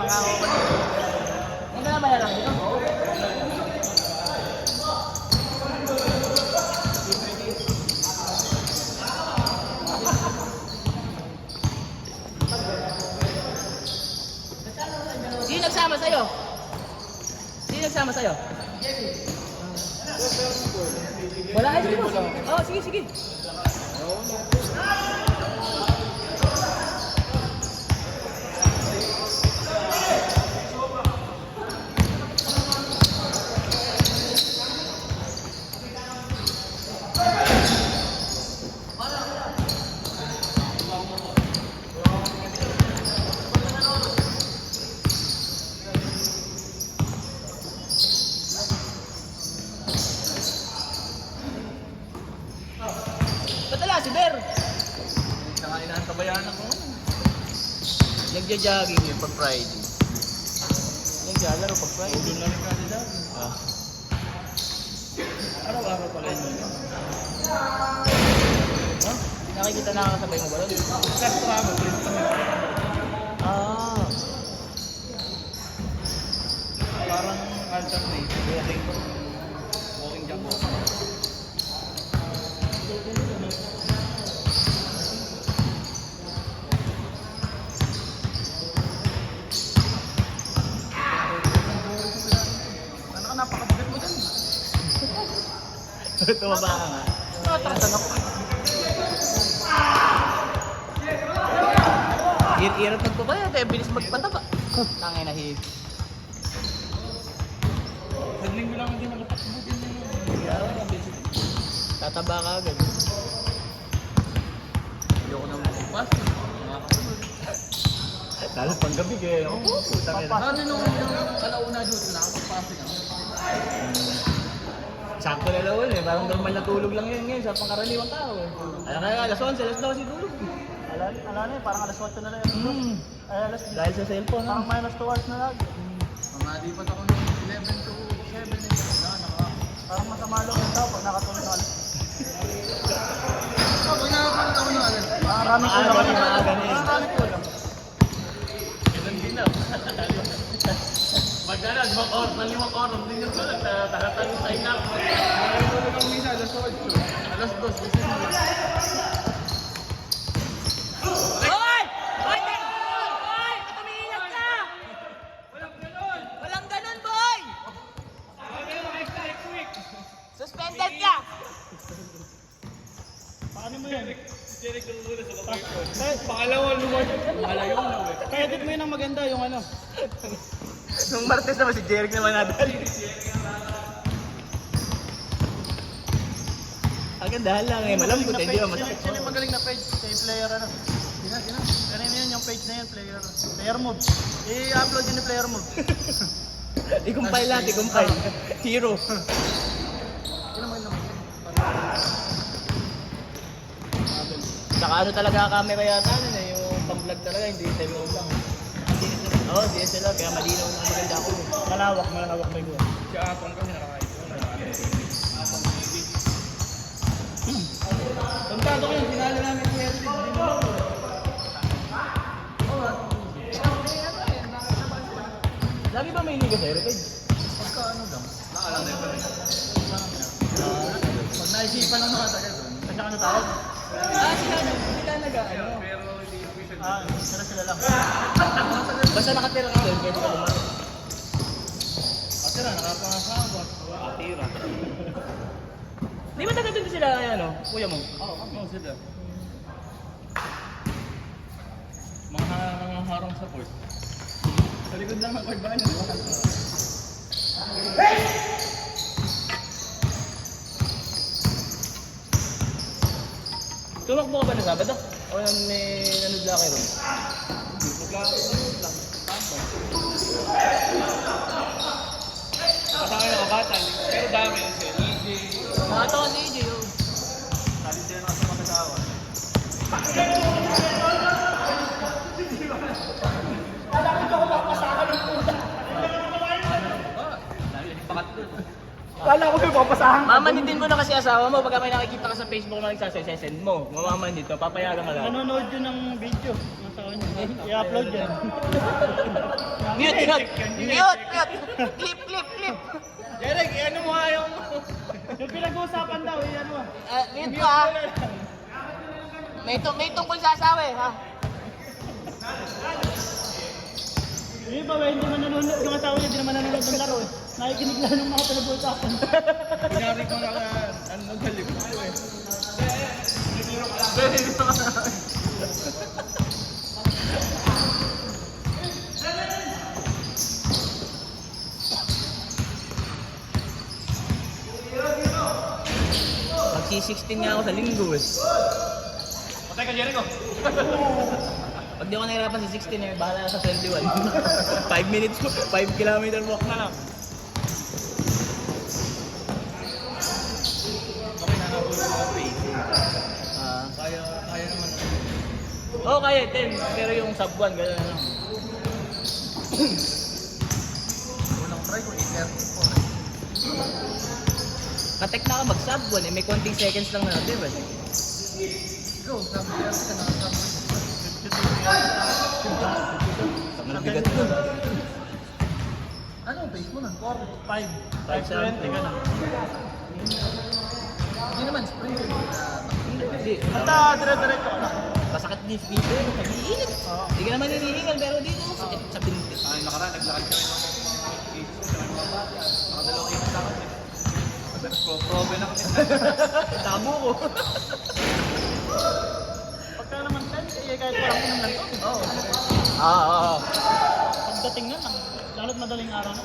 ako pa dito. Hindi ka na mayalang dito? Sino nagsama sa'yo? Sino nagsama sa'yo? Wala kayo dito? Oo, sige, sige. Si Ber! Saka inaantabayan ako. Nagja-jogging yun pag Friday. Nagjalaro pag Friday. Doon lang yung jogging. Araw-araw pala yun. Nakikita na kakasabay mo ba doon? First travel. Parang alternate. Walking jump. Napakabigat mo dun. Tumaba ka nga. Tatanong ako. Hirap magpapaya, kaya bilis magpataba. Tangay na hip. Sagling mo lang din ang lapat-butin na yun. Tataba ka agad. Ayoko na magpapas. Lalo pang gabi kaya ako. Paano nung kalauna dito, nakapagpasing ako? Sakto na lawan eh, parang normal na tulog lang yun ngayon sa pangkaraniwang tao eh. Alam ka alas 11, alas 12 tulog. Alam na eh, parang alas 8 na lang yung tulog. Dahil sa cellphone ha? Parang minus 2 hours na lang. Mamadipat ako ng 11 to 7 eh. Parang masama lang yung tao pag nakatulog na alas. Pag nakakalimutan ko ng alas. Maraming kulang. Maraming kulang. Ganun din na. Magkala, 5 oras, 5 oras, hindi nyo tulad, tahatang sa inap. Tulog ang misa, alas 8, alas 2, kasi Hoy! Hoy! Hoy! Tumihilap ka! Walang ganon! Walang ganon, boy! Suspended ka! Paano mo yan? Jerry kung muna sa kapag ko. Pangalawa, lumayo. Malayo na eh. Kaya dit mo yun ang maganda, yung ano. Nung Martes naman si Jeric naman nadali. Ang gandahan lang eh, malambot eh, di ba masakit? Sino yung magaling na page? Sa player ano? Sino? Kanina yun yung page na yun, player move. I-upload yun yung player move. I-compile lang, i-compile. Hero. Sino mo yun? Saka ano talaga camera yata nun eh, yung pang-vlog talaga, hindi telephone lang. Oo, DSLR, kaya malinaw na maganda ako. Malawak pa yun. Si Atong kasi nakakain. Atong TV. Tantado ko yun, sinali namin si Erwin. Hindi mo lang. Lagi ba may iniga sa Heritage? Pagka ano lang. Nakalang na yun. Pag naisipan lang nakatagal doon. Kasi ano tawag? Sila nag-ano. Pero hindi official. Sila lang. Basta nakatira ka doon, pwede ka lumayo. Nakatira, nakapangasawa. Nakatira. Di ba taga doon sila, ano, kuya mo? Oo, sila. Mga harang sa port. Sa likod lang ng pagbahan nyo. Tumakbo ka ba na Sabado? O may nanudla kayo ron? Naglalaro lang. Kasama yung mga bata. Pero dami yun siya. EJ. Mga ito kasi EJ yun. Salit din ako sa mga tawa. Alakit ako papasakan ng puta. Kala ko may papasahan. Mamanitin mo na kasi asawa mo. Pagka may nakikita ka sa Facebook na nagsasend mo. Mamamandit mo. Papayagan ka lang. Nanonood yun ng video. Nasa kanya. I-upload yan. Mute, mute! Mute, mute! Clip, clip, clip! Derek, ano mo nga yung... yung pinag-uusapan daw, ano mo? Mute ko ah! May tungkol sa asawa eh, ha? Hindi ba, hindi man nanonood. Yung asawa niya, hindi naman nanonood ng laro eh. Nakikinig lang ng mga pinag-uusapan. Kunyari ko na ano galing ko eh. Magsi-16 nga ako sa linggo eh. Patay ka, Jericho. Pag di ako nahirapan sa 16 eh, bahala na sa 21. 5 minutes, 5 kilometer walk na lang. Okay na habol ko ang pacing. Ah. Kaya naman. Oo, kaya 10. Pero yung sub 1, gano'n lang. Unang try ko, 8:34. Katek na ako mag-sub 1 eh, may konting seconds lang na natin eh. Go, sabi ka na sabi. Mabigat ko. Ano ang pace mo na? 5. 5:20 ka na. Hindi naman, sprint. Hindi. Basta, dire-diretso ka na. Masakit dito eh, nag-iinit. Hindi ka naman hinihingal, pero dito, sakit sa binti. Ay, nakaraan, naglakad kami ng 8. Nakadalawang 8 lakad eh. Nagpo-probe na kami. Tabo ko. Pagka naman 10, kahit parang inom lang to. Oo. Oo. Pagdating na lang. Lalo't madaling araw na.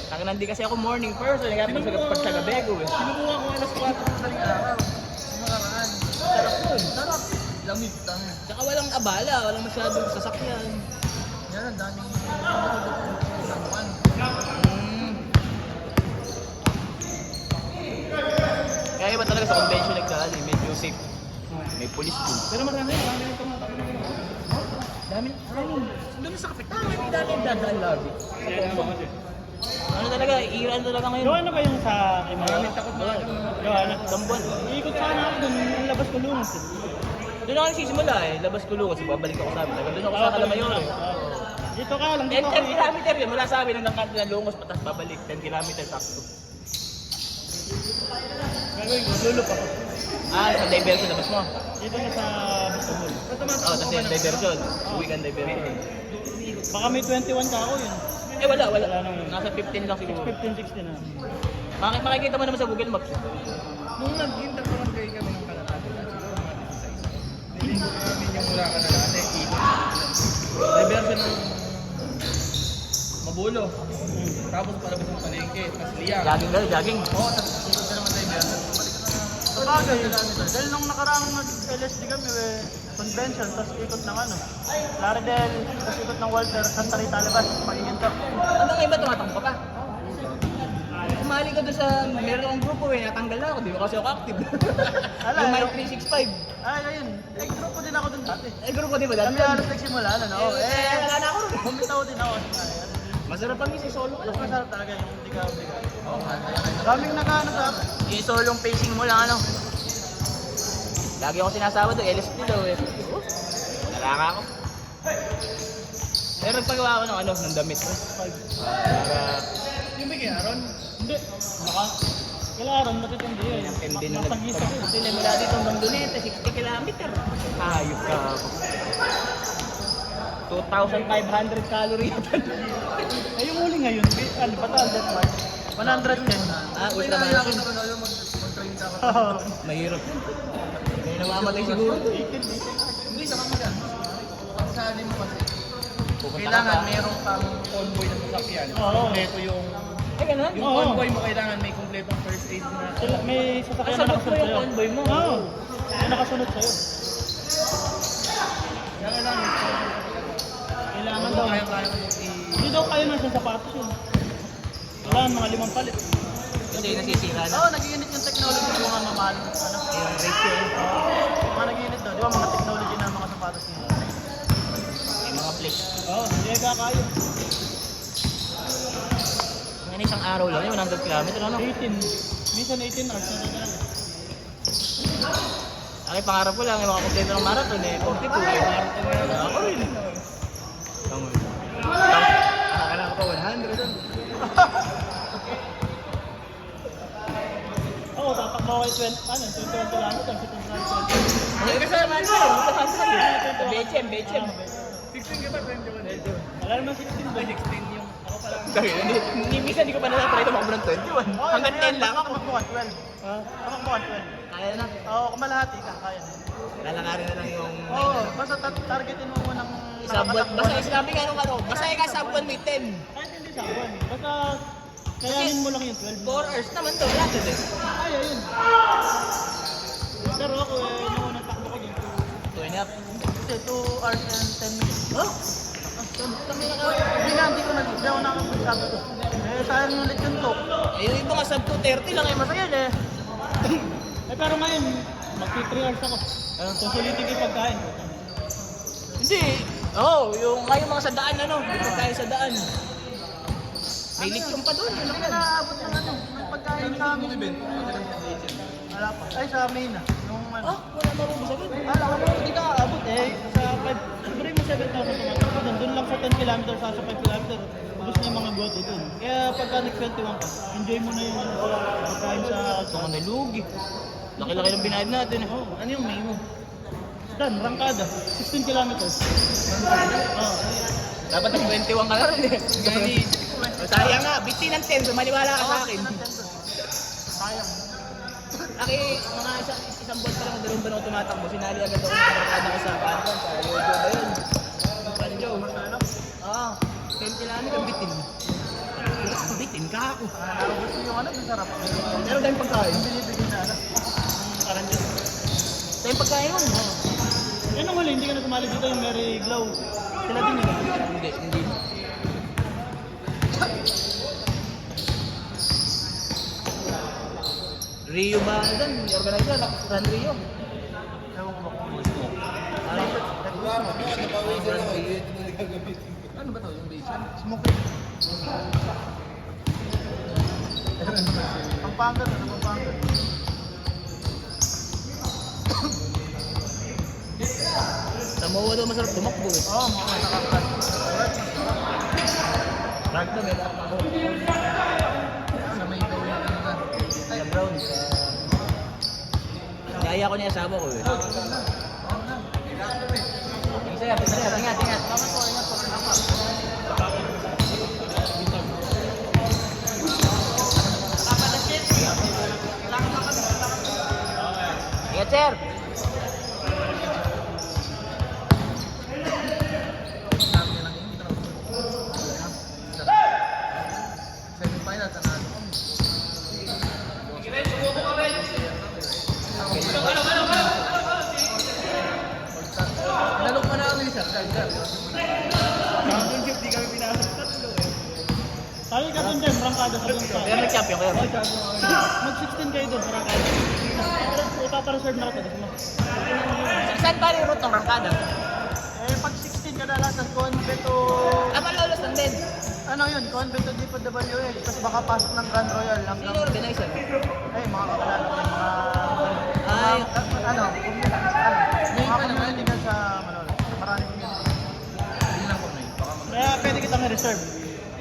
Taka nandi kasi ako morning person, kaya pag sa gabego eh. Sinubukan ko alas 4 ng daling araw. Yung nakaraan. Sarap yun. Sarap. Lamig lang. Tsaka walang abala, walang masyadong sasakyan. Yan, ang daming isang buwan. Kaya iba talaga sa convention nagkaan eh, medyo safe. May police din. Pero marami ito mga tapo. Dami. Doon sa kapitan, may dami dadaan lagi. Ano talaga, iran talaga ngayon. Gawa na ba yung sa kay Maraming takot mga Gawa na. Tambuan. Iikot sana ako dun, yung labas ko lumos eh. Doon ako nagsisimula eh, labas ko kasi babalik ako sa amin. Doon ako sa Calamayor eh. Dito ka lang, 10 dito ako. kilometer yun, mula sa amin hanggang kanto ng Lungos, patas babalik, 10 kilometer sakto. Gagawin ko, lulop ako. Ah, sa diversion labas mo. Dito na sa Bistobol. Oo, tapos yung diversion. Uwi kang diversion. Baka may 21 ka ako yun. Eh wala. Wala nang yun. Nasa 15 lang siguro. 15, 16 na. Makikita mo naman sa Google Maps. Nung nag-interbarangay kami ng Kalapati, siguro mga 16. Nilinggo namin yung mula ka na dati. Diversion ng Mabulo. Tapos palabas ng palengke. Tapos liyak. Jogging ka, jogging. Oo, tapos ikot ka naman diversion. Sabagay, dahil nung nakaraang nag-LSD kami, convention, tapos ikot ng ano, Laredel, tapos ikot ng Walter, Santa Rita, Alabas, pakikinto. Hanggang iba tumatakbo ka pa. Umali ka doon sa meron akong grupo eh, natanggal na ako, di ba kasi ako active. Ala, Yung yung- Mike 365. Ay, ayun. Eh, grupo din ako dun dati. Eh, grupo di ba dati? Kami halos nagsimula, ano, Wala na ako. bumitaw din ako. Masarap ang isa solo ka Mas lang. masarap talaga yung hindi ka obliga. Daming nakaano sa akin. Yung solong pacing mo lang ano. Lagi ako sinasawa doon, LSD daw eh. Naraka ako. Pero nagpagawa ako ng ano, ng damit. Para Yung may Aaron, Hindi. Kailangan matitindi yun. MD na Masagisa ko. Kasi mula dito hanggang Luneta, 60 kilometer. Hayop ka ako. 2,500 calorie yata. Eh, yung huli ngayon, ano, batal, that March. 110. Ah, may ultra naalala ko marathon. naman ayaw mag-train ka ako. Mahirap. May namamatay siguro. Hindi, sa kamagan. Ang sali mo kasi. Pupunta Kailangan ka pa. merong kang convoy na sasakyan. Oo. Kompleto yung... Eh, ganun? Yung Oo. convoy mo kailangan may kompletong first aid na... Sila, may sasakyan Ah, na sabot mo nakasunod yung sa'yo. convoy mo. Oo. May nakasunod sa'yo. Kaya lang, Kailangan ano daw. kaya mo Hindi daw kayo na sa sapatos yun. Kailangan mga 5 palit. Kasi nasisira na. Oo, nag-iinit yung technology ng mga mamahal. Ano? Yung ratio. Mga nag-iinit daw. Di ba mga technology na mga sapatos nila? May mga flex. Oo, hindi kakayo. Ngayon isang araw lang, yung 100 kilometer, ano? 18. Minsan 18 hours na talaga. Ay, pangarap ko lang, makakompleto ng marathon eh. 42 eh. Ako rin. Tama yun. Kailangan ko pa 100. Oo, tatakbo ko kay 21 kilometers. Ay, kasi naman ko. Bechem. 16 ka ba? 21. Wala naman 16 ba? 16 yung ako pala. Minsan hindi ko pa na-try tumakbo ng 21. Hanggang 10 lang ako. Tamakbo ka 12. Tamakbo ka 12. Kaya na. Oo, kumalahati ka, kaya na. Lalakarin na lang yung... Oo, basta targetin mo munang Isabot. Basta sabi nga nung ano, basta ika sabuan may 10. kahit hindi sabuan. Basta kayanin mo lang yung 12. 4 hours naman to, wala to eh. Ay, ayun. Pero ako nung unang takbo ko dito. 2 and a half. Kasi 2 hours and 10 minutes. Oh? Hindi ako nakapagsabi ko. Sayang yung lechon to. Eh, yung iba nga sub 2:30 lang eh, masaya eh. Pero ngayon, mag-3 hours ako. Susulitin ko yung pagkain. Hindi. Yung ngayon mga sa daan ano, yung tayo sa daan. May lechon pa doon, yun Hindi lang. ka naabot ng may pagkain sa amin. Wala pa. Ay, sa main na. Nung ano. Wala marunong sabi. Alam mo, hindi ka aabot eh. Sa 5, siguro mo 7,000 tumatakbo doon. Doon lang sa 10 kilometers sa 5 kilometers. Ubus na yung mga goto doon. Kaya pagka nag-21 ka, enjoy mo na yung pagkain sa... Ito ka nalugi. Laki-laki ng binayad natin eh. Ano yung main mo? Dan, rangkada. 16 kilometers. Dapat ng 21 ka na rin eh. Gani. Sayang nga, biti ng 10, maniwala ka sa akin. Sayang. Aki, mga isang buwan pa lang, 2 buwan ako tumatakbo. Sinali agad ako ng karakada ko sa Panton, sa Yojo ba yun? Panjo. 10 kilometer, bitin. Bitin ka ako. Naubos mo yung ano, masarap. Meron tayong pagkain. Binibigyan na ano. Parang dyan. Tayong pagkain yun. Yan ang huli, hindi ka na sumali dito yung Mary Glow. Sila din yun. Hindi. Rio ba? Doon, organizer, Run Rio. Ewan ko ba kung Ano ba to yung base? smoking. Pampanga to, Pampanga. Sa MOA daw masarap tumakbo eh. Oo, mga nakakat. Rag to, may ako. Sa may gawin yung ano. Sa Brown. Kaya ko niya asawa ko eh. Ingat. Tama ko, ingat po. Ingat, sir. Semi-final, tanalo. Nalok pa na kami sir. Championship, di kami pinasok tatlo eh. Sabi ka dun din, rangkada sa dun sa. Pero nag-champion kayo. Mag-16 kayo dun sa rangkada. Ipapa-reserve na kita. Saan pa rin route ng Rangkada? Pag 16 kadalasan, Convento... Malolos lang din. Ano yun? Convento DPWH. Tapos baka pasok ng Grand Royal. Sino organizer? Mga kakalala. Ay. Mga panamanitigan sa Malolos. Maraming yun. Kaya pwede kitang i-reserve.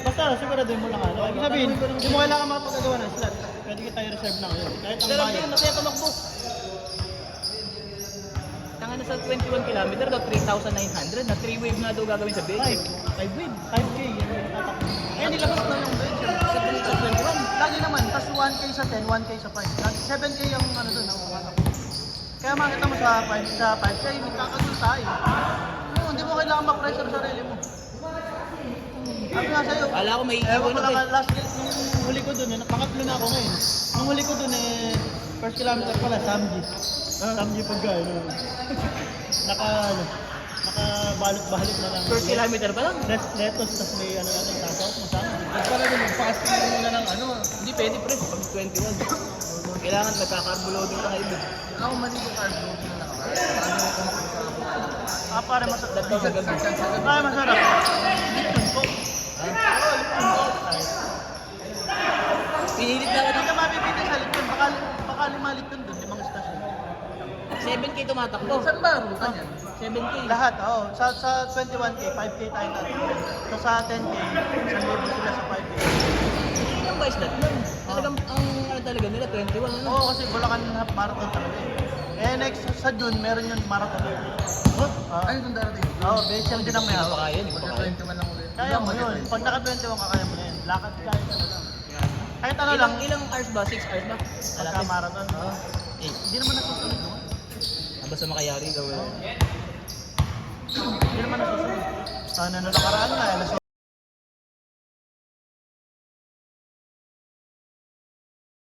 Basta siguraduhin mo lang ano. Ibig sabihin, hindi mo kailangan makapagagawa ng slot. Pwede kita i-reserve na ngayon. Kahit ang Pero bayan. yun, masaya tumakbo. Tanga na sa 21 kilometer daw, 3,900. Na 3 wave nga daw gagawin sa beach. 5 win. 5K. Yan yung tatakbo. Eh, nilabas na yung beach. Sa 21. Lagi naman, tas 1K sa 10, 1K sa 5. 7K yung ano doon, ang tatakbo. Kaya makita mo sa 5K, magkakasul tayo. Hindi mo kailangan mag-pressure sa sarili mo. Sabi nga sa'yo, Wala ko may ewan iwan ko na lang, last nung huli ko dun, pangatlo na ako ngayon. Nung huli ko dun first kilometer pala, Samji. Samji pagkain. Nakabalot-balot na lang. First kilometer pa lang. Letos, tas may tasaw mo Samji. Para din mag-fasting mo muna ng ano. Hindi pwede pre, pag 21. Kailangan nagka-carbo-loading ka kayo. Ako mali yung carb loading na nakakain. Pare masarap. Dagdag sa gabi. Ay, masarap. Lipton po. Pinilit na Hindi ako. ka mabibili sa Lipton. Baka 5 Lipton dun, 5 station. Kasi 7K tumatakbo. Saan ba ruta niyan? 7K. Lahat, oo. Sa 21K, 5K tayo natin. So sa 10K, 1,000 sila sa 5K. Hindi lang ba islat nun? Talagang, ang ano talaga nila, 21 ano? Oo, kasi Bulacan half marathon talaga eh. Eh next sa June, meron yung marathon. Oh, Ah. ay, itong darating. Oo, Bechel din ang may Hindi pa hawak. kaya, hindi pa kaya. Magka-20 man lang ulit. Kaya mo yun. Pag naka-21 ka, kaya mo na yun. Lakad kahit ano lang. Kahit ano lang, Ilang hours ba? 6 hours ba? pagka marathon. Oo. Hindi naman nasusunod mo. Basta makayari gawin. Hindi naman nasusunod. Sana na nakaraan nga, alas